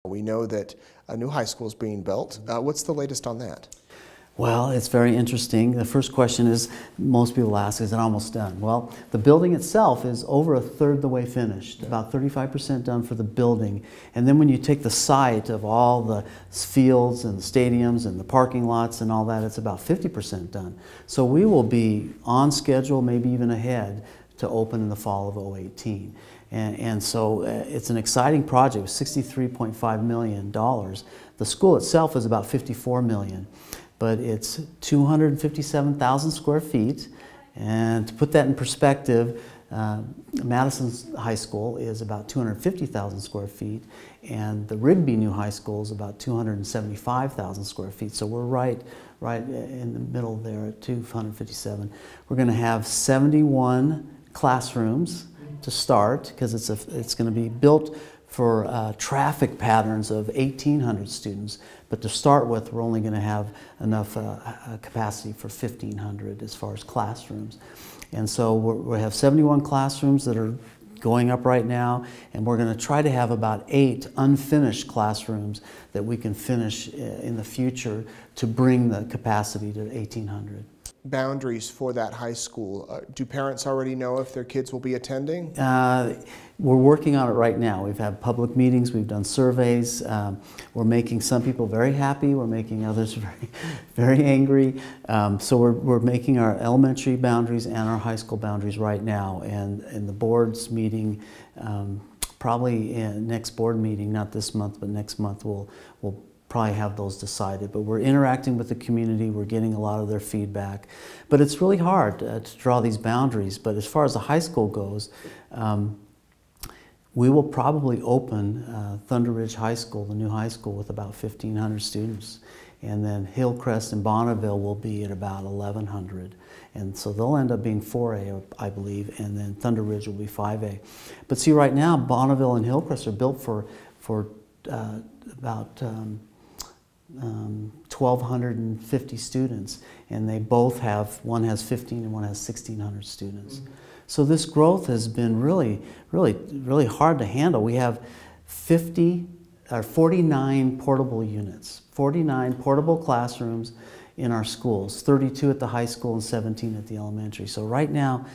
We know that a new high school is being built. What's the latest on that? Well, it's very interesting. The first question is, most people ask, is it almost done? Well, the building itself is over a third the way finished, about 35% done for the building. And then when you take the site of all the fields and the stadiums and the parking lots and all that, it's about 50% done. So we will be on schedule, maybe even ahead, to open in the fall of 2018. And so it's an exciting project with $63.5 million. The school itself is about $54 million. But it's 257,000 square feet, and to put that in perspective, Madison's high school is about 250,000 square feet, and the Rigby New High School is about 275,000 square feet. So we're right in the middle there at 257. We're going to have 71 classrooms to start, because it's going to be built for traffic patterns of 1,800 students. But to start with, we're only going to have enough capacity for 1,500 as far as classrooms. And so we have 71 classrooms that are going up right now, and we're going to try to have about 8 unfinished classrooms that we can finish in the future to bring the capacity to 1,800. Boundaries for that high school. Do parents already know if their kids will be attending? We're working on it right now. We've had public meetings, we've done surveys. We're making some people very happy, we're making others very angry. So we're making our elementary boundaries and our high school boundaries right now. And in the board's meeting, probably next board meeting, not this month, but next month, we'll probably have those decided. But we're interacting with the community, we're getting a lot of their feedback. But it's really hard to draw these boundaries. But as far as the high school goes, we will probably open Thunder Ridge High School, the new high school, with about 1,500 students. And then Hillcrest and Bonneville will be at about 1,100. And so they'll end up being 4A, I believe, and then Thunder Ridge will be 5A. But see, right now, Bonneville and Hillcrest are built for about 1,250 students, and they both have, one has 15 and one has 1,600 students. Mm-hmm. So this growth has been really hard to handle. We have 49 portable units, 49 portable classrooms in our schools, 32 at the high school and 17 at the elementary. So right now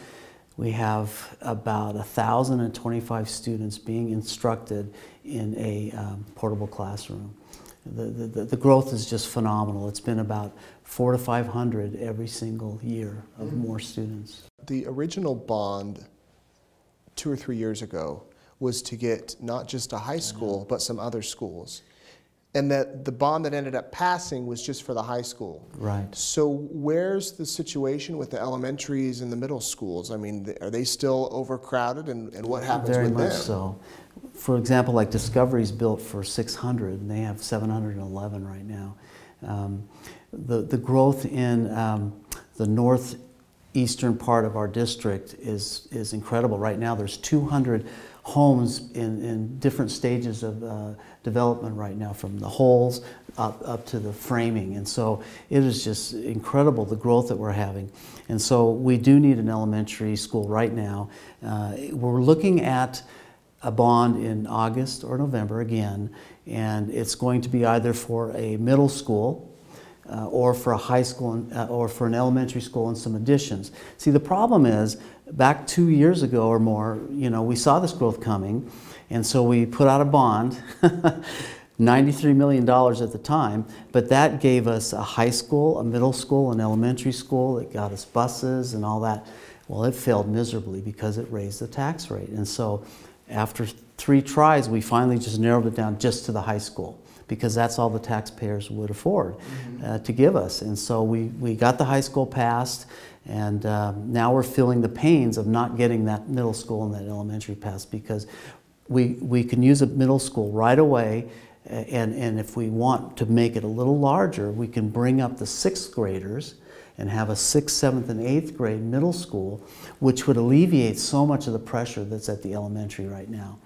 we have about 1,025 students being instructed in a portable classroom. The growth is just phenomenal. It's been about 400 to 500 every single year of more students. The original bond 2 or 3 years ago was to get not just a high school, but some other schools. And that the bond that ended up passing was just for the high school. Right. So where's the situation with the elementaries and the middle schools? I mean, are they still overcrowded, and what happens with them? Very much so. For example, like Discovery's built for 600, and they have 711 right now. The growth in the northeastern part of our district is incredible. Right now there's 200 homes in different stages of development right now, from the holes up to the framing. And so it is just incredible, the growth that we're having. And so we do need an elementary school right now. We're looking at a bond in August or November again, and it's going to be either for a middle school or for a high school or for an elementary school and some additions. See, the problem is, back 2 years ago or more, we saw this growth coming, and so we put out a bond, $93 million at the time, but that gave us a high school, a middle school, an elementary school. It got us buses and all that. Well, it failed miserably because it raised the tax rate. And so after 3 tries, we finally just narrowed it down just to the high school, because that's all the taxpayers would afford to give us. And so we got the high school passed, and now we're feeling the pains of not getting that middle school and that elementary passed, because we can use a middle school right away, and if we want to make it a little larger, we can bring up the 6th graders and have a 6th, 7th, and 8th grade middle school, which would alleviate so much of the pressure that's at the elementary right now.